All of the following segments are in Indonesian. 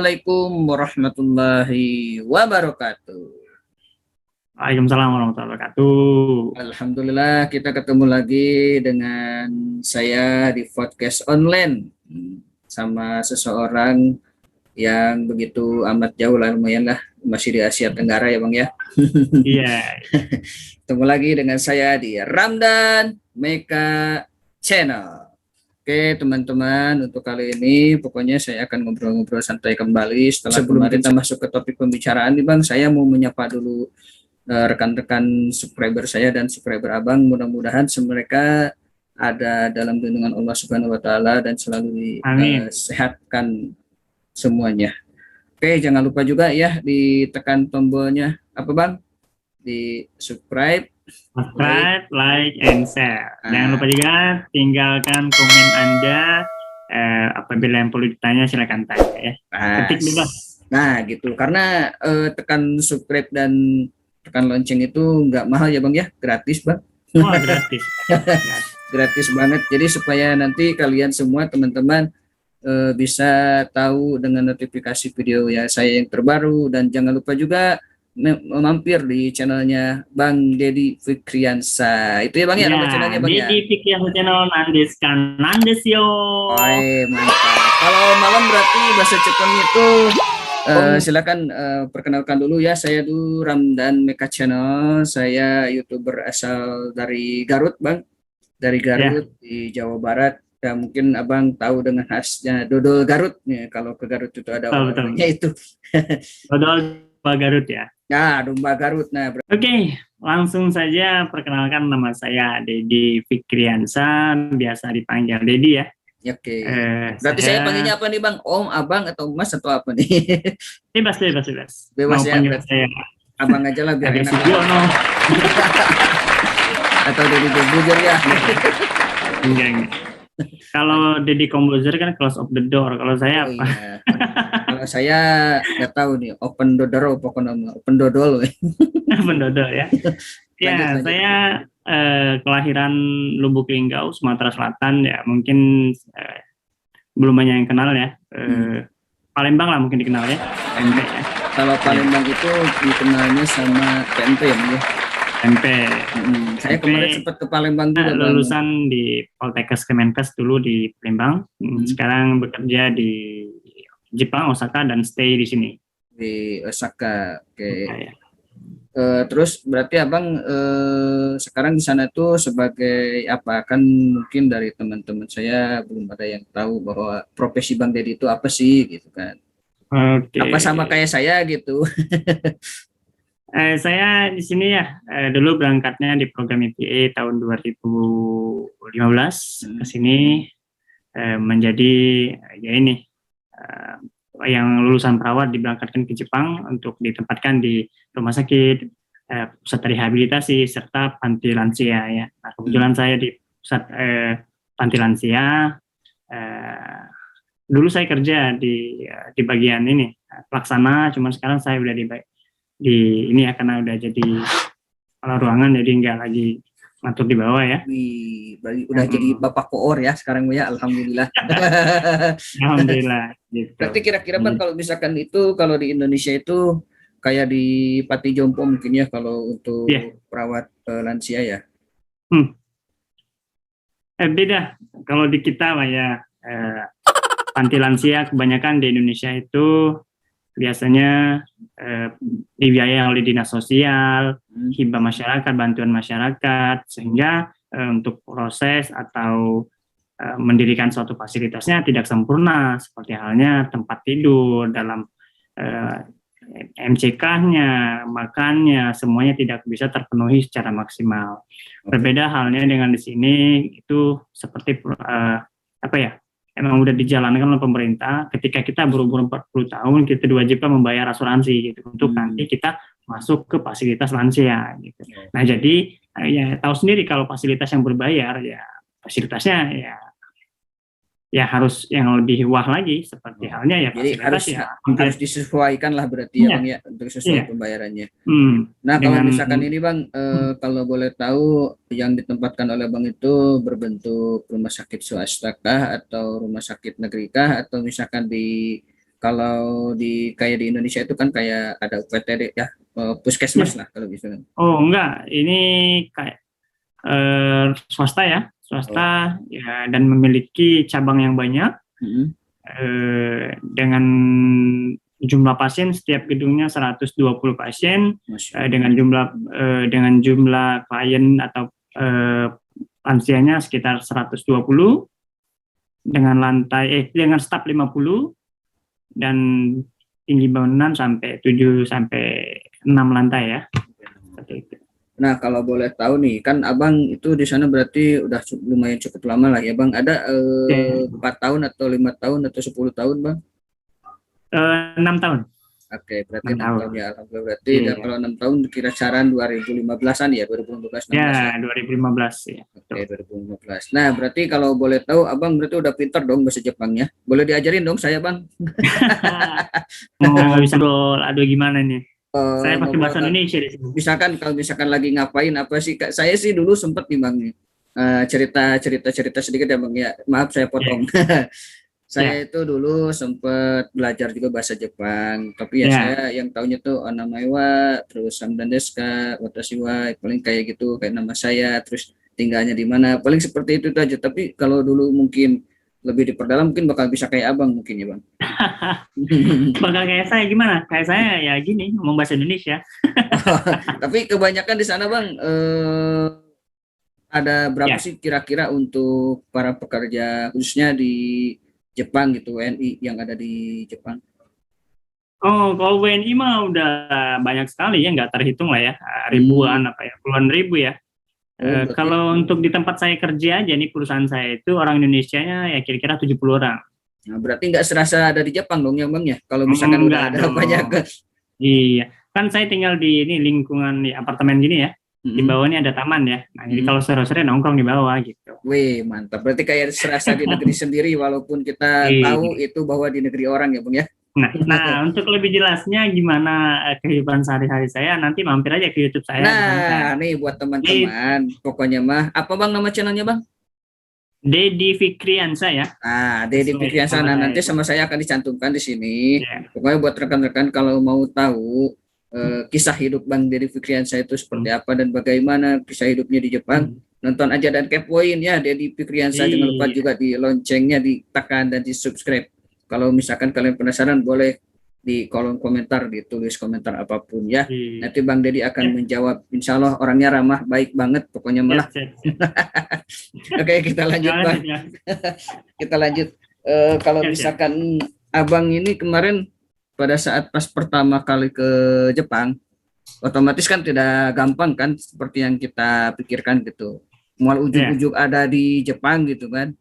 Assalamualaikum warahmatullahi wabarakatuh. Waalaikumsalam warahmatullahi wabarakatuh. Alhamdulillah kita ketemu lagi dengan saya di podcast online sama seseorang yang begitu amat jauh lah, lumayan lah, masih di Asia Tenggara ya Bang ya. Iya, Ketemu lagi dengan saya di Ramdan Meka Channel. Oke teman-teman, untuk kali ini pokoknya saya akan ngobrol-ngobrol santai kembali. Sebelum kita masuk ke topik pembicaraan nih Bang, saya mau menyapa dulu rekan-rekan subscriber saya dan subscriber Abang. Mudah-mudahan mereka ada dalam lindungan Allah Subhanahu wa taala dan selalu amin. disehatkan semuanya. Oke, jangan lupa juga ya ditekan tombolnya apa Bang? Di subscribe, Subscribe, like, and share. Jangan lupa juga tinggalkan komen Anda. Apabila yang perlu ditanya, silakan tanya ya. Ketik bebas. Nah, gitu. Karena tekan subscribe dan tekan lonceng itu nggak mahal ya Bang ya, gratis Bang. Wah, gratis. Gratis banget. Jadi supaya nanti kalian semua teman-teman bisa tahu dengan notifikasi video ya saya yang terbaru, dan jangan lupa juga mampir di channelnya Bang Deddy Fikriansa. Itu ya Bang ya, nama channelnya Bang ya. Deddy Fikriansa channel Nandes kan Nandes yo. Mantap. Kalau malam berarti bahasa Jepang itu silakan perkenalkan dulu ya. Saya dulu Ramdan Meka Channel. Saya YouTuber asal dari Garut Bang. Dari Garut di Jawa Barat. Ya, mungkin Abang tahu dengan khasnya dodol Garut nih. Kalau ke Garut itu ada warnanya itu. Dodol Garut ya. Ya, domba Garut. Nah, Oke, langsung saja perkenalkan, nama saya Deddy Fikriansa, biasa dipanggil Deddy ya. Oke. Berarti saya panggilnya apa nih Bang? Om, Abang, atau Mas, atau apa nih? Bebas. Bebas mau ya. Panggil saya Abang aja lah biar enak. Sugiono. Atau Deddy Komposer ya. Enggak. Kalau Deddy Komposer kan close of the door. Kalau saya apa? Iya. Kalau saya nggak tahu nih, open the door pokoknya open dodol. Open dodol ya. Ya, lanjut. Saya kelahiran Lubuk Linggau, Sumatera Selatan ya. Mungkin belum banyak yang kenal ya. Palembang lah mungkin dikenal ya. PMP ya. Kalau Palembang itu dikenalnya sama PMP ya, Bu. PMP. Saya kemarin sempat ke Palembang juga. Lulusan di Poltekkes Kemenkes dulu di Palembang. Sekarang bekerja di Jepang, Osaka, dan stay di sini. Di Osaka, oke. Ya. Terus berarti Abang sekarang di sana tuh sebagai apa? Kan mungkin dari teman-teman saya belum ada yang tahu bahwa profesi Bang Deddy itu apa sih gitu kan? Apa sama kayak saya gitu? Saya di sini ya dulu berangkatnya di program MBA tahun 2015 ke sini menjadi ya ini yang lulusan perawat diberangkatkan ke Jepang untuk ditempatkan di rumah sakit, pusat rehabilitasi serta panti lansia ya. Nah, kebetulan saya di pusat panti lansia. Dulu saya kerja di bagian ini pelaksana, cuman sekarang saya udah di ini ya karena udah jadi kepala ruangan, jadi nggak lagi ngatur di bawah ya. Udah jadi Bapak Koor ya sekarang ya, alhamdulillah. Alhamdulillah. Gitu. Berarti kira-kira Bang kalau misalkan itu kalau di Indonesia itu kayak di Pati Jompo mungkin ya kalau untuk perawat lansia ya. Beda kalau di kita lah ya. Panti lansia kebanyakan di Indonesia itu biasanya dibiayai oleh dinas sosial, hibah masyarakat, bantuan masyarakat, sehingga untuk proses atau mendirikan suatu fasilitasnya tidak sempurna, seperti halnya tempat tidur, dalam MCK-nya, makannya, semuanya tidak bisa terpenuhi secara maksimal. Berbeda halnya dengan di sini, itu seperti apa ya? Emang udah dijalankan oleh pemerintah. Ketika kita berumur 40 tahun, kita diwajibkan membayar asuransi gitu untuk nanti kita masuk ke fasilitas lansia gitu. Nah, jadi ya tahu sendiri kalau fasilitas yang berbayar ya fasilitasnya ya harus yang lebih wah lagi, seperti halnya ya jadi harus disesuaikan lah berarti ya Bang ya untuk sesuai pembayarannya. Nah, kalau misalkan ini Bang kalau boleh tahu yang ditempatkan oleh Bang itu berbentuk rumah sakit swasta kah atau rumah sakit negeri kah, atau misalkan di Kalau kayak di Indonesia itu kan kayak ada UPTD ya, puskesmas lah kalau bisa. Oh enggak, ini kayak swasta ya, swasta ya, dan memiliki cabang yang banyak Mm-mm. dengan jumlah pasien setiap gedungnya 120 pasien, Masya Allah. dengan jumlah klien atau lansianya sekitar 120, dengan staf 50, dan tinggi bangunan sampai 7 sampai 6 lantai ya. Seperti itu. Nah, kalau boleh tahu nih, kan Abang itu di sana berarti udah lumayan cukup lama lah ya, Bang. Ada 4 tahun atau 5 tahun atau 10 tahun, Bang? 6 tahun. Oke, berarti 6 6 tahun. tahun ya. Alhamdulillah. Berarti Iya. kalau 6 tahun kira saran 2015-an ya, 2015 16 Ya, 2015 ya. Oke, 2015. Nah, berarti kalau boleh tahu, Abang berarti udah pintar dong bahasa Jepangnya. Boleh diajarin dong saya, Bang. Nggak bisa bro, aduh gimana nih? Saya pakai bahasa Ngobrol, Indonesia di sini. misalkan kalau misalkan lagi ngapain apa sih, Kak? Saya sih dulu sempet nih, Bang, nih. Cerita sedikit ya, Bang ya. Maaf saya potong. Saya itu dulu sempat belajar juga bahasa Jepang, tapi ya saya yang taunya tuh Onamae wa, terus Samdan desu ka, watashi wa, paling kayak gitu, kayak nama saya, terus tinggalnya di mana, paling seperti itu aja. Tapi kalau dulu mungkin lebih diperdalam, mungkin bakal bisa kayak Abang mungkin ya, Bang. Bakal kayak saya gimana? Kayak saya ya gini, ngomong bahasa Indonesia. Tapi kebanyakan di sana, Bang, ada berapa sih kira-kira untuk para pekerja khususnya di Jepang gitu, WNI yang ada di Jepang? Oh, kalau WNI mah udah banyak sekali ya, nggak terhitung lah ya, ribuan puluhan ribu ya. Kalau untuk di tempat saya kerja aja nih, perusahaan saya itu orang Indonesianya ya kira-kira 70 orang. Nah, berarti nggak serasa ada di Jepang dong ya, Bang ya? Kalau misalkan udah ada banyak. Iya, kan saya tinggal di ini lingkungan di apartemen gini ya. Di bawah ini ada taman ya. Nah, jadi kalau sore-sore nongkrong di bawah gitu. Wih, mantap. Berarti kayak serasa di negeri sendiri walaupun kita tahu itu bahwa di negeri orang ya, Bang ya. Nah, untuk lebih jelasnya gimana kehidupan sehari-hari saya, nanti mampir aja ke YouTube saya. Nah, nih buat teman-teman, pokoknya mah, apa Bang nama channelnya, Bang? Dedi Fikriansa ya. Nah, Dedi Fikriansa. Nah, nanti sama saya akan dicantumkan di sini. Pokoknya buat rekan-rekan kalau mau tahu kisah hidup Bang Dedi Fikriansa itu seperti apa dan bagaimana kisah hidupnya di Jepang, nonton aja dan kepoin ya Dedi Fikriansa. Jangan lupa juga di loncengnya ditekan dan di subscribe. Kalau misalkan kalian penasaran, boleh di kolom komentar ditulis komentar apapun ya. Nanti Bang Dedi akan menjawab. Insya Allah orangnya ramah, baik banget pokoknya malah. Oke, kita lanjut, Bang. Kita lanjut. Kalau misalkan Abang ini kemarin pada saat pas pertama kali ke Jepang, otomatis kan tidak gampang kan seperti yang kita pikirkan gitu. Mual ujung-ujung ada di Jepang gitu kan.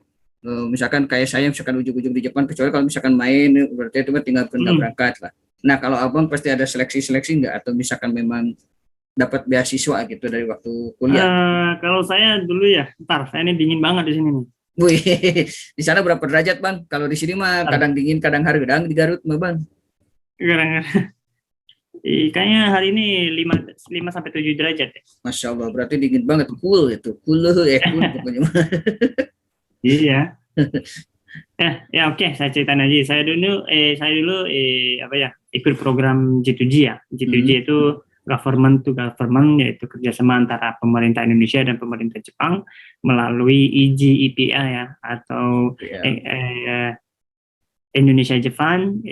Misalkan kayak saya misalkan ujung-ujung di Jepang, kecuali kalau misalkan main berarti itu tinggal berangkat lah. Nah, kalau Abang pasti ada seleksi-seleksi enggak, atau misalkan memang dapat beasiswa gitu dari waktu kuliah? Kalau saya dulu ya, saya ini dingin banget di sini nih. Wih, di sana berapa derajat, Bang? Kalau di sini mah kadang dingin, kadang harudang di Garut mah, Bang. Kayaknya hari ini 5 sampai 7 derajat ya. Masya Allah, berarti dingin banget, cool itu. Cool pokoknya. Iya. Ya oke, saya ceritain aja. Saya dulu ikut program G2G ya. G2G itu government to government, yaitu kerjasama antara pemerintah Indonesia dan pemerintah Jepang melalui EGEPA ya, atau Indonesia Japan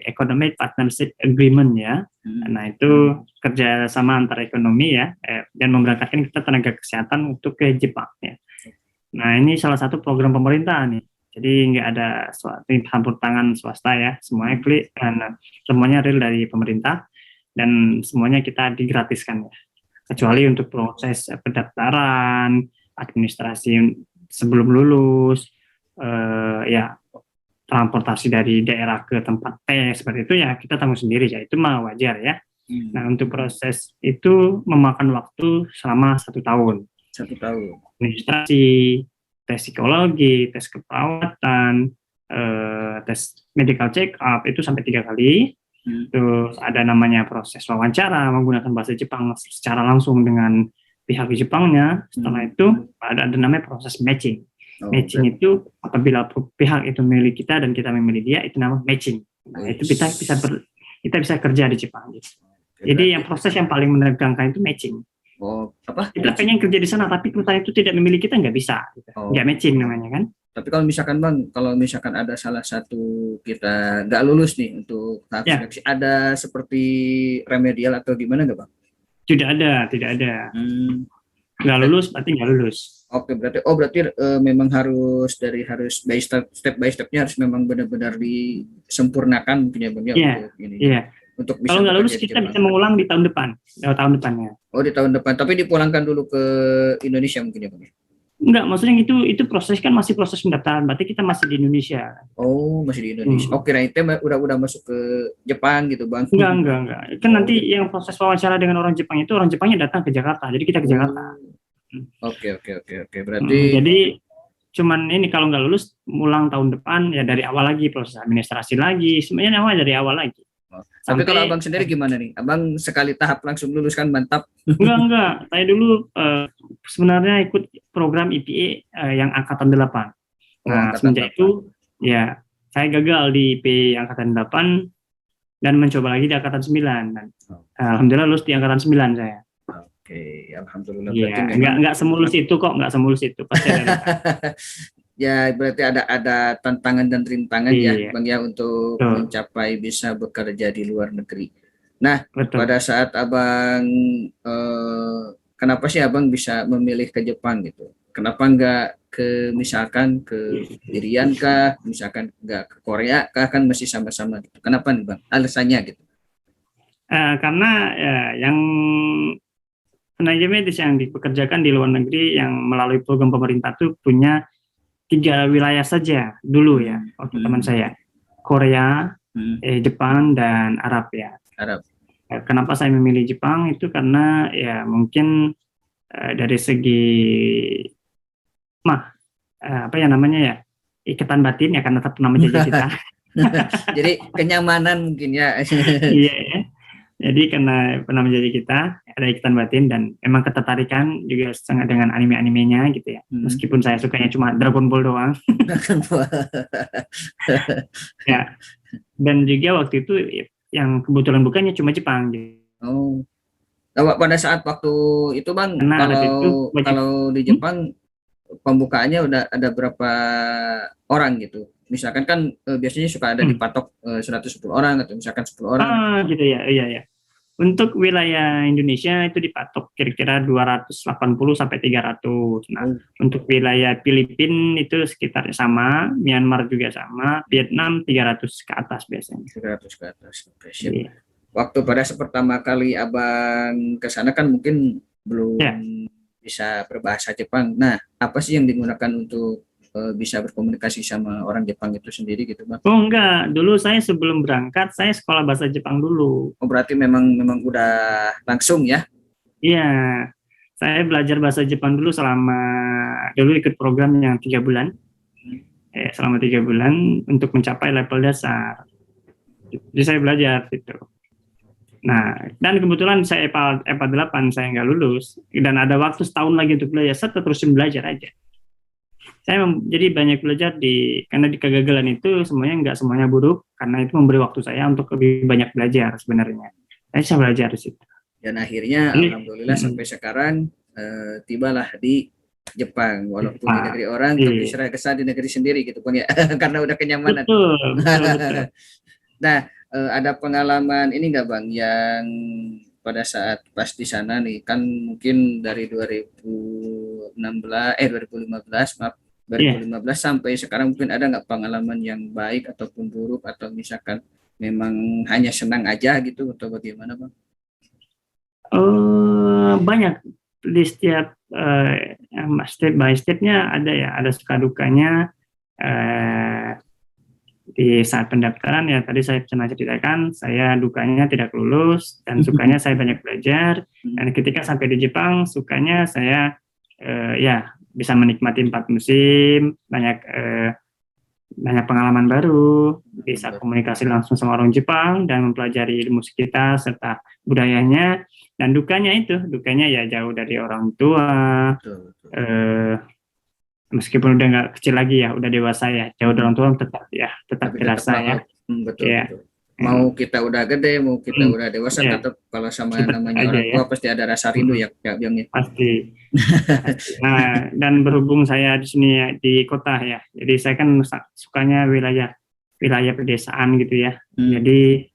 Economic Partnership Agreement ya. Nah, itu kerjasama antar ekonomi ya, dan memberangkatkan kita tenaga kesehatan untuk ke Jepang ya. Nah, ini salah satu program pemerintah nih. Jadi nggak ada campur tangan swasta ya, semuanya klik dan semuanya real dari pemerintah dan semuanya kita digratiskan ya. Kecuali untuk proses pendaftaran, administrasi sebelum lulus, ya transportasi dari daerah ke tempat tes seperti itu ya kita tanggung sendiri ya, itu mah wajar ya. Nah, untuk proses itu memakan waktu selama 1 tahun. 1 tahun. Administrasi, tes psikologi, tes keperawatan, tes medical check up itu sampai 3 kali. Terus ada namanya proses wawancara menggunakan bahasa Jepang secara langsung dengan pihak di Jepangnya. Setelah itu ada namanya proses matching. Matching itu apabila pihak itu memilih kita dan kita memilih dia, itu namanya matching. Nah, itu kita bisa kerja di Jepang gitu. Oke, Jadi berarti yang proses yang paling menegangkan itu matching. apa? Kita pengen kerja di sana, tapi perusahaan itu tidak memilih kita, nggak bisa. Gitu. Oh. Nggak matching namanya kan. Tapi kalau misalkan Bang, kalau misalkan ada salah satu kita nggak lulus nih untuk tahap Ya, seleksi, ada seperti remedial atau gimana nggak Bang? tidak ada. Hmm. Nggak lulus, berarti nggak lulus. Oke, berarti memang harus step by stepnya harus memang benar-benar disempurnakan mungkin ya Bang ya Iya, untuk ini. iya. Untuk bisa Kalau nggak lulus, bekerja di kita Jepang. bisa mengulang di tahun depan, tahun depannya. Oh, di tahun depan, tapi dipulangkan dulu ke Indonesia mungkin ya Bang. Enggak, maksudnya itu proses kan masih proses pendaftaran, berarti kita masih di Indonesia. Oh, masih di Indonesia. Oke, nah itu udah masuk ke Jepang gitu Bang. Enggak. Kan nanti yang proses wawancara dengan orang Jepang itu orang Jepangnya datang ke Jakarta, jadi kita ke Jakarta. Oke. Berarti jadi cuman ini kalau nggak lulus mulang tahun depan ya dari awal lagi, proses administrasi lagi, semuanya awal dari awal lagi. Tapi kalau Abang sendiri gimana nih? Abang sekali tahap langsung lulus kan mantap. Enggak. Saya dulu sebenarnya ikut program IPA yang angkatan 8. Nah, semenjak itu ya saya gagal di IP angkatan 8 dan mencoba lagi di angkatan 9. Dan alhamdulillah lulus di angkatan 9 saya. Oke, alhamdulillah. Iya, nggak semulus itu kok, nggak semulus itu. Pasti ada. Ya, berarti ada tantangan dan rintangan ya Bang ya untuk mencapai bisa bekerja di luar negeri. Nah, pada saat Abang kenapa sih Abang bisa memilih ke Jepang gitu? Kenapa nggak misalkan ke Irian kah, misalkan nggak ke Korea kah, kan masih sama-sama gitu. Kenapa nih Bang? Alasannya gitu. Karena yang tenaga medis yang dipekerjakan di luar negeri yang melalui program pemerintah itu punya 3 wilayah saja dulu ya, waktu teman saya, Korea, Jepang, dan Arab ya. Arab. Kenapa saya memilih Jepang itu karena ya mungkin dari segi apa ya namanya ya, ikatan batin ya, karena tetap pernah menjajah kita. Jadi kenyamanan mungkin ya. Iya ya. Jadi karena pernah menjadi kita, ada ikatan batin dan memang ketertarikan juga sangat dengan anime-animenya gitu ya. Meskipun saya sukanya cuma Dragon Ball doang. Ya. Dan juga waktu itu yang kebetulan bukannya cuma Jepang gitu. Oh. Nah, pada saat waktu itu Bang, kalau di Jepang pembukaannya udah ada berapa orang gitu? Misalkan kan biasanya suka ada dipatok 110 orang atau misalkan 10 orang. Gitu ya, iya. Untuk wilayah Indonesia itu dipatok kira-kira 280 sampai 300. Nah, untuk wilayah Filipina itu sekitar sama, Myanmar juga sama, Vietnam 300 ke atas biasanya. 300 ke atas. Oke, siap. Iya. Waktu pada pertama kali Abang ke sana kan mungkin belum bisa berbahasa Jepang. Nah, apa sih yang digunakan untuk bisa berkomunikasi sama orang Jepang itu sendiri gitu Bang? Oh enggak, dulu saya sebelum berangkat saya sekolah bahasa Jepang dulu. Oh berarti memang udah langsung ya? Iya, saya belajar bahasa Jepang dulu dulu ikut program yang 3 bulan. Selama 3 bulan untuk mencapai level dasar. Jadi saya belajar gitu. Nah, dan kebetulan saya EPA 8 saya nggak lulus dan ada waktu setahun lagi untuk belajar, saya terusin belajar aja. Saya jadi banyak belajar karena di kegagalan itu nggak semuanya buruk, karena itu memberi waktu saya untuk lebih banyak belajar sebenarnya. Saya bisa belajar di situ. Dan akhirnya alhamdulillah sampai sekarang tibalah di Jepang, walaupun di negeri orang, tapi serah kesah di negeri sendiri gitu Bang ya, karena udah kenyamanan. Betul. Nah, ada pengalaman ini nggak Bang yang pada saat pas di sana nih, kan mungkin dari 2015 sampai sekarang mungkin ada nggak pengalaman yang baik ataupun buruk, atau misalkan memang hanya senang aja gitu atau bagaimana Bang? Banyak di setiap step by stepnya ada suka dukanya. Di saat pendaftaran ya tadi saya pernah ceritakan, saya dukanya tidak lulus dan sukanya saya banyak belajar. Dan ketika sampai di Jepang, sukanya saya bisa menikmati 4 musim, banyak pengalaman baru, bisa komunikasi langsung sama orang Jepang dan mempelajari ilmu sekitar serta budayanya. Dan dukanya ya jauh dari orang tua, meskipun udah nggak kecil lagi ya, udah dewasa ya, jauh dari orang tua tetap terasa ya. Betul, Ya. betul. Mau kita udah gede, mau kita udah dewasa, Ya. tetap kalau sama Tetap namanya aja orang tua ya. pasti ada rasa rindu ya, Kak Biong ya. Pasti. Pasti. Nah, dan berhubung saya di sini ya, di kota ya, jadi saya kan sukanya wilayah pedesaan gitu ya. Jadi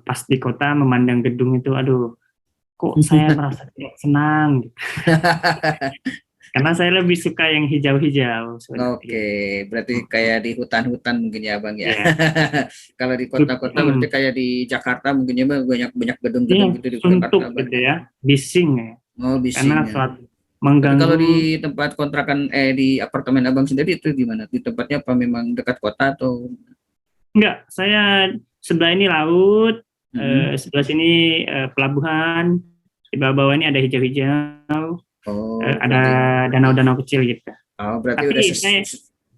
pas di kota memandang gedung itu, aduh, kok saya merasa tidak senang. Gitu. Karena saya lebih suka yang hijau-hijau. Oke, berarti kayak di hutan-hutan mungkin ya Bang ya. Ya. Kalau di kota-kota berarti kayak di Jakarta mungkin ya Bang, banyak Iya, gedung-gedung gitu di Jakarta suntuk Bang. gitu ya, bising ya. Oh, Karena bising ya. suatu Tapi kalau mengganggu. di tempat kontrakan di apartemen Abang sendiri itu gimana? Di tempatnya apa memang dekat kota atau? Enggak, saya sebelah ini laut, Mm-mm. sebelah sini pelabuhan, di bawah-bawah ini ada hijau-hijau, Oh, ada danau-danau kecil gitu. berarti Tapi saya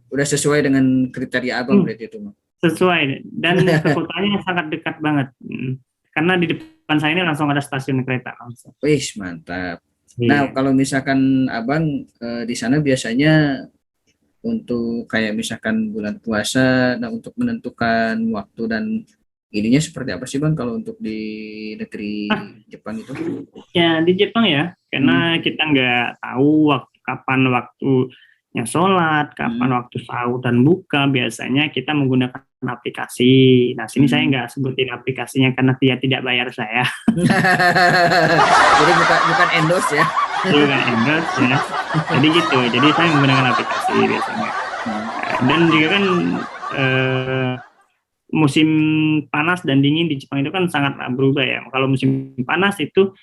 udah sesuai dengan kriteria Abang berarti itu Bang. sesuai dan ke kotanya sangat dekat banget. Karena di depan saya ini langsung ada stasiun kereta langsung. Wih, mantap. Nah, Iya. kalau misalkan Abang di sana biasanya untuk kayak misalkan bulan puasa, nah untuk menentukan waktu dan ininya seperti apa sih Bang kalau untuk di negeri Jepang itu? Ya di Jepang ya, karena kita nggak tahu kapan waktunya sholat, kapan waktu sahur dan buka. Biasanya kita menggunakan aplikasi. Nah sini saya nggak sebutin aplikasinya karena dia tidak bayar saya. Jadi bukan endorse ya? Bukan endorse ya. Jadi gitu. Jadi saya menggunakan aplikasi biasanya. Dan juga kan musim panas dan dingin di Jepang itu kan sangat berubah ya. Kalau musim panas itu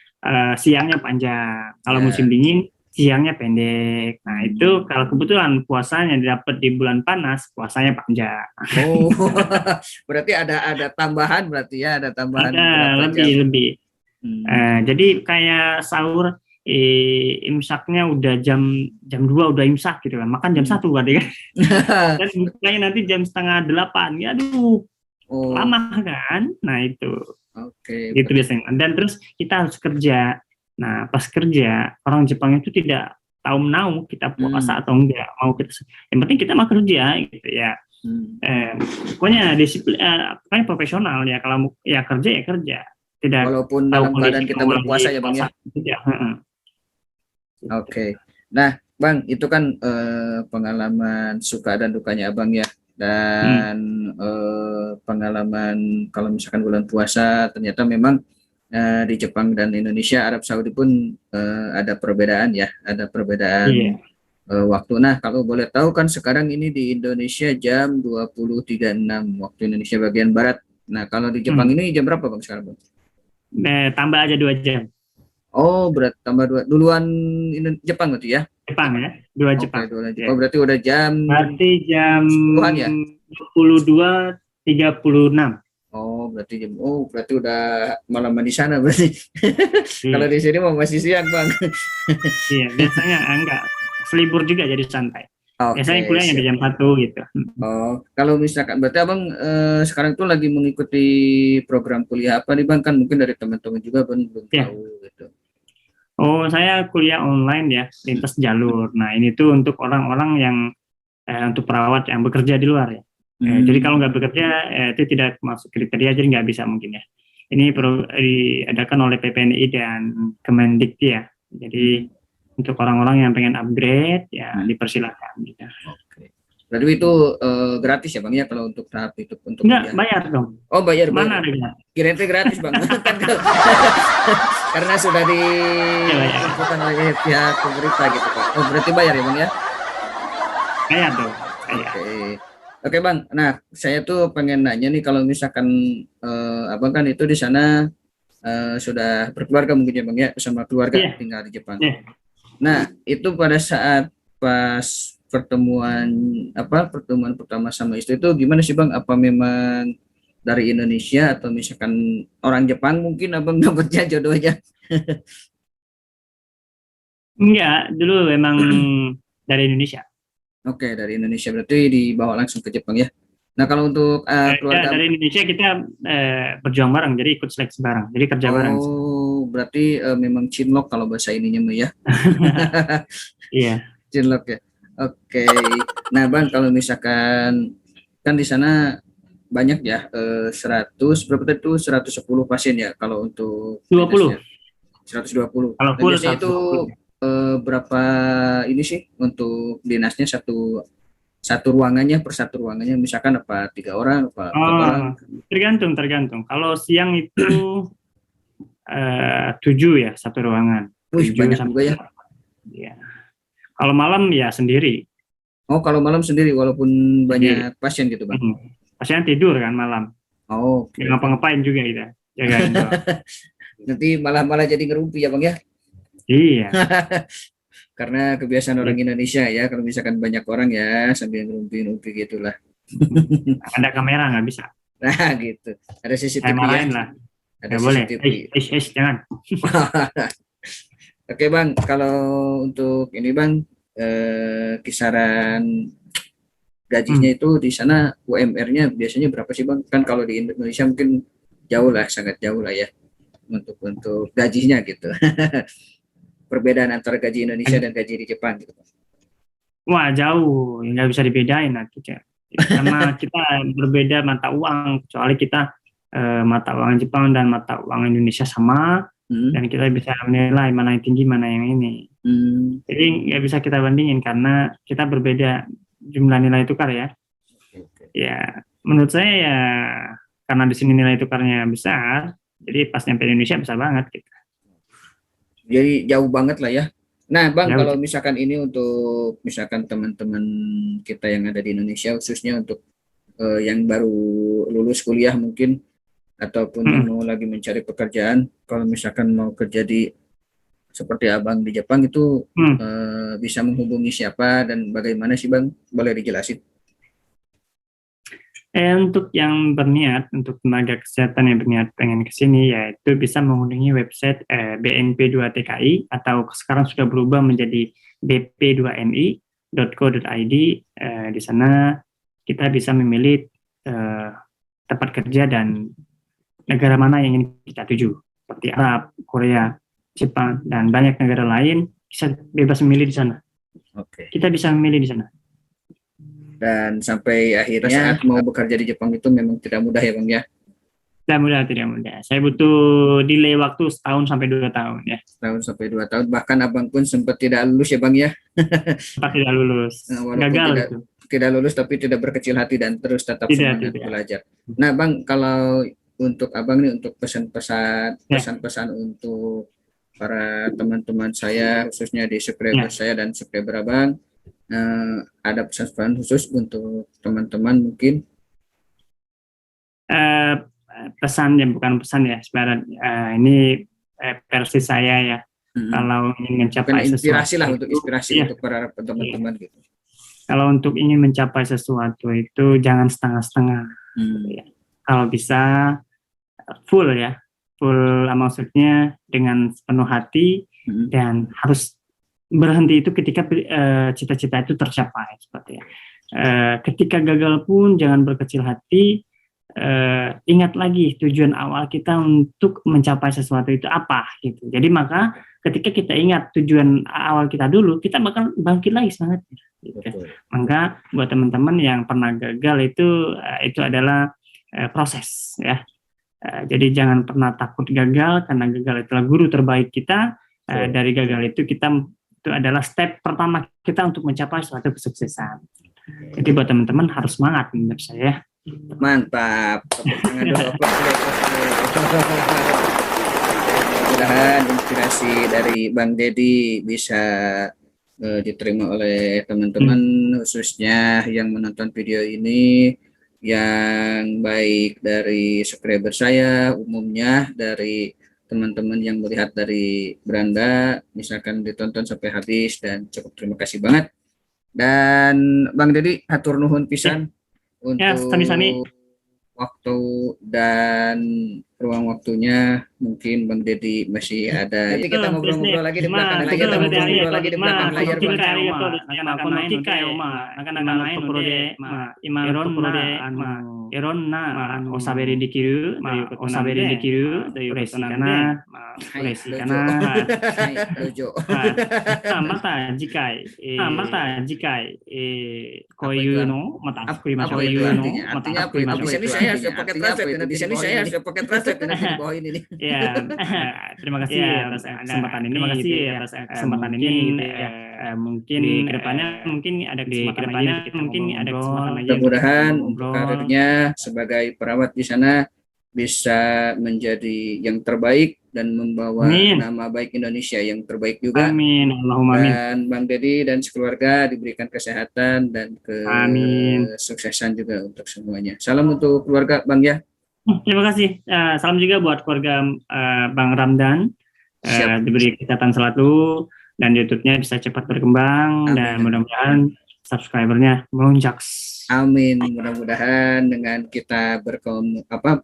siangnya panjang. Kalau musim dingin siangnya pendek. Nah itu kalau kebetulan puasanya didapat di bulan panas, puasanya panjang. Oh, berarti ada tambahan berarti ya, ada tambahan berapa jam? Lebih. Jadi kayak sahur imsaknya udah jam 2 udah imsak gitu kan. Makan jam 1 kan. Dan bukanya nanti jam 7:30. Ya aduh. Lama kan. Nah itu. Oke. Gitu biasanya. Dan terus kita harus kerja. Nah, pas kerja, orang Jepang itu tidak tahu menau kita puasa atau enggak. Yang penting kita mau kerja gitu ya. Pokoknya disiplin, pokoknya profesional ya. Kalau ya kerja. Tidak walaupun dalam keadaan kita berpuasa ya Bang ya. Oke. Nah, Bang, itu kan pengalaman suka dan dukanya Abang ya. Dan pengalaman kalau misalkan bulan puasa ternyata memang di Jepang dan Indonesia, Arab Saudi pun ada perbedaan ya, ada perbedaan waktu. Nah, kalau boleh tahu kan sekarang ini di Indonesia jam 20.36 waktu Indonesia bagian barat. Nah, kalau di Jepang ini jam berapa Bang sekarang Bang? Tambah aja 2 jam. Oh, berat tambah 2 duluan Jepang berarti ya? Jepang ya, 2 Jepang. Oh, berarti udah jam 10-an ya? 22.36. Berarti udah malaman di sana berarti. Kalau di sini mau masih siang Bang. Iya, biasanya enggak. Selibur juga jadi santai. Biasanya kuliahnya di jam 1 gitu. Oh, kalau misalkan berarti Abang sekarang tuh lagi mengikuti program kuliah apa nih Bang? Kan mungkin dari teman-teman juga belum tahu gitu. Oh, saya kuliah online ya, lintas jalur. Nah, ini tuh untuk orang-orang yang untuk perawat yang bekerja di luar ya. Jadi kalau nggak bekerja itu tidak masuk kriteria, jadi nggak bisa mungkin ya. Ini diadakan oleh PPNI dan Kemendikti ya. Jadi untuk orang-orang yang pengen upgrade ya dipersilakan. Gitu. Oke. Berarti itu gratis ya Bang ya kalau untuk tahap itu untuk nggak bayar dong. Oh bayar. Mana ada? Kirain gratis Bang. Karena sudah dilakukan oleh pihak pemerintah gitu Pak. Oh berarti bayar ya Bang ya? Bayar dong. Oke Bang, nah saya tuh pengen nanya nih kalau misalkan Abang kan itu di sana sudah berkeluarga mungkin ya Bang ya, bersama keluarga tinggal di Jepang. Nah itu pada saat pas pertemuan pertama sama istri itu gimana sih Bang? Apa memang dari Indonesia atau misalkan orang Jepang mungkin Abang dapatnya jodohnya? Enggak, dulu memang dari Indonesia. Oke, dari Indonesia berarti dibawa langsung ke Jepang ya. Nah, kalau untuk keluarga dari Indonesia kita berjuang bareng, jadi ikut seleksi bareng, jadi kerja bareng. Oh, berarti memang cinlok kalau bahasa ininya mah ya. Iya. Cinlok ya. Oke. Nah, Bang, kalau misalkan kan di sana banyak ya, 100 berapa tadi itu 110 pasien ya kalau untuk 20. dinasnya 120. Kalau Nah, full biasanya itu 120. berapa ini sih untuk dinasnya, satu satu ruangannya, per satu ruangannya misalkan apa 3 orang apa 4 orang? Oh, tergantung. Kalau siang itu 7 ya satu ruangan. Wih, 7 banyak sampai juga ya. 8. Ya. Kalau malam ya sendiri. Oh, kalau malam sendiri walaupun Sendiri. banyak pasien gitu, Bang. Pasien tidur kan malam. Oh, Nggak oke. ngapa-ngapain juga kita. Jagain doang. Nanti malah jadi ngerumpi ya, Bang ya. Iya. Karena kebiasaan orang Gitu. Indonesia ya, kalau misalkan banyak orang ya sambil ngerumpi-ngerumpi gitulah. Ada kamera nggak bisa. Nah, gitu. Ada Saya CCTV ya, marahin lah. ada Nggak boleh. CCTV. Jangan. Oke, Bang, kalau untuk ini, Bang, kisaran gajinya itu di sana UMR-nya biasanya berapa sih, Bang? Kan kalau di Indonesia mungkin jauh lah, sangat jauh lah ya untuk gajinya gitu. Perbedaan antara gaji Indonesia dan gaji di Jepang gitu. Wah, jauh. Nggak bisa dibedain. Karena kita berbeda mata uang. Kecuali kita mata uang Jepang dan mata uang Indonesia sama. Dan kita bisa menilai mana yang tinggi, mana yang ini. Jadi nggak bisa kita bandingin karena kita berbeda jumlah nilai tukar ya. Ya, menurut saya ya karena di sini nilai tukarnya besar, jadi pas nyampe Indonesia besar banget gitu. Jadi jauh banget lah ya. Nah, Bang, Jauh. kalau misalkan ini untuk misalkan teman-teman kita yang ada di Indonesia, khususnya untuk yang baru lulus kuliah mungkin, ataupun yang mau lagi mencari pekerjaan, kalau misalkan mau kerja di seperti Abang di Jepang itu bisa menghubungi siapa dan bagaimana sih, Bang? Boleh dijelasin? Untuk yang berniat, untuk tenaga kesehatan yang berniat pengen ke sini, yaitu bisa mengunjungi website BNP2TKI atau sekarang sudah berubah menjadi bp2mi.co.id. Di sana kita bisa memilih tempat kerja dan negara mana yang ingin kita tuju, seperti Arab, Korea, Jepang, dan banyak negara lain. Bisa bebas memilih di sana. Kita bisa memilih di sana. Dan sampai akhirnya saat mau bekerja di Jepang itu memang tidak mudah ya, Bang ya? Tidak mudah. Saya butuh delay waktu 1 sampai 2 tahun ya. 1 sampai 2 tahun, bahkan Abang pun sempat tidak lulus ya, Bang ya? Sempat tidak lulus. Gagal itu. Tidak lulus tapi tidak berkecil hati dan terus tetap semangat belajar. Nah, Bang, kalau untuk Abang nih, untuk pesan-pesan untuk para teman-teman saya, khususnya di subscriber saya dan subscriber Abang, ada pesan-pesan khusus untuk teman-teman mungkin? Pesan ya, bukan pesan ya, sebenarnya ini versi saya ya. Kalau ingin mencapai inspirasi sesuatu lah, untuk inspirasi untuk para teman-teman gitu. Kalau untuk ingin mencapai sesuatu itu jangan setengah-setengah. Ya. Kalau bisa full ya, full maksudnya dengan sepenuh hati dan harus berhenti itu ketika cita-cita itu tercapai seperti ya. Ketika gagal pun jangan berkecil hati. Ingat lagi tujuan awal kita untuk mencapai sesuatu itu apa gitu. Jadi maka ketika kita ingat tujuan awal kita dulu, kita bakal bangkit lagi semangatnya. Gitu. Maka buat teman-teman yang pernah gagal itu adalah proses ya. Jadi jangan pernah takut gagal, karena gagal itulah guru terbaik kita. Dari gagal itu adalah step pertama kita untuk mencapai suatu kesuksesan. Jadi buat teman-teman harus semangat menurut saya. Mantap, tepuk tangan dulu. Mudah-mudahan inspirasi dari Bang Dedi bisa diterima oleh teman-teman, khususnya yang menonton video ini, yang baik dari subscriber saya, umumnya dari teman-teman yang melihat dari beranda, misalkan ditonton sampai habis, dan cukup terima kasih banget. Dan Bang Dedi, hatur nuhun pisan untuk sami-sami. Waktu dan ruang waktunya. Mungkin Bang Dedi masih ada. Nanti kita ngobrol-ngobrol lagi di belakang. Nanti kita ngobrol-ngobrol lagi di belakang layar, Bang. Artinya apa itu? Di sini saya harus pakai translate. Di sini saya harus pakai translate di bawah ini nih. Ya, terima kasih atas kesempatan ini. Terima kasih atas kesempatan ini. Mungkin di kedepannya mungkin ada kesempatan lagi. Mudah-mudahan karirnya sebagai perawat di sana bisa menjadi yang terbaik dan membawa nama baik Indonesia yang terbaik juga. Amin. Allahumma amin. Dan Bang Dedi dan sekeluarga diberikan kesehatan dan kesuksesan juga untuk semuanya. Salam untuk keluarga Bang ya. Terima kasih. Salam juga buat keluarga Bang Ramdan. Diberi kesehatan selalu dan YouTube-nya bisa cepat berkembang. Amin. Dan mudah-mudahan subscribernya melonjak. Amin. Mudah-mudahan dengan kita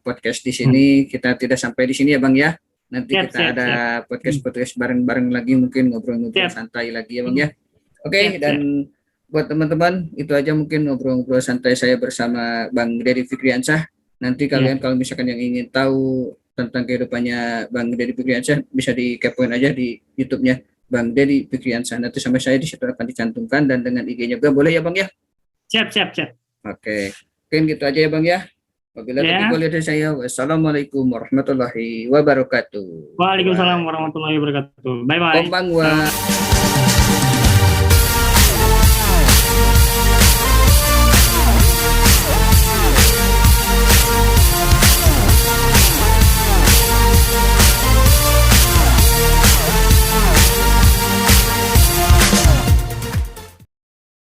podcast di sini kita tidak sampai di sini ya Bang ya. Nanti kita ada podcast bareng-bareng lagi, mungkin ngobrol-ngobrol santai lagi ya Bang ya. Oke, dan buat teman-teman itu aja mungkin ngobrol-ngobrol santai saya bersama Bang Dedi Fikriansyah. Nanti kalian kalau misalkan yang ingin tahu tentang kehidupannya Bang Dedi Fikriansyah bisa dikepoin aja di YouTube-nya Bang Dedi Fikriansyah. Nanti sampai saya di situ akan dicantumkan dan dengan IG-nya juga boleh ya Bang ya. Siap. Oke. Mungkin gitu aja ya Bang ya. Apabila dari saya, wassalamualaikum warahmatullahi wabarakatuh. Waalaikumsalam warahmatullahi wabarakatuh. Bye bye. Konbanwa.